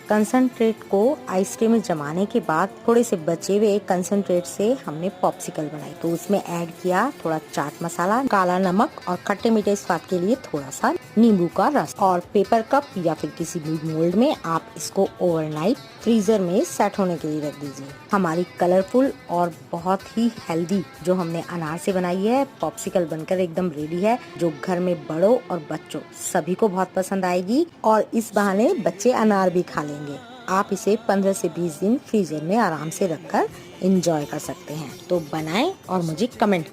Concentrate को आइसट्रे में जमाने के बाद थोड़े से बचे हुए कंसंट्रेट से हमने पॉप्सिकल बनाई। तो उसमें ऐड किया थोड़ा चाट मसाला, काला नमक और खट्टे मीठे स्वाद के लिए थोड़ा सा नींबू का रस। और पेपर कप या फिर किसी भी मोल्ड में आप इसको ओवरनाइट फ्रीजर में सेट होने के लिए रख दीजिए। हमारी कलरफुल और बहुत ही हेल्दी जो हमने अनार से बनाई है पॉप्सिकल बनकर एकदम रेडी है, जो घर में बड़ों और बच्चों सभी को बहुत पसंद आएगी और इस बहाने बच्चे अनार भी खा लेंगे। आप इसे 15 से 20 दिन फ्रीजर में आराम से रखकर एंजॉय कर सकते हैं। तो बनाएं और मुझे कमेंट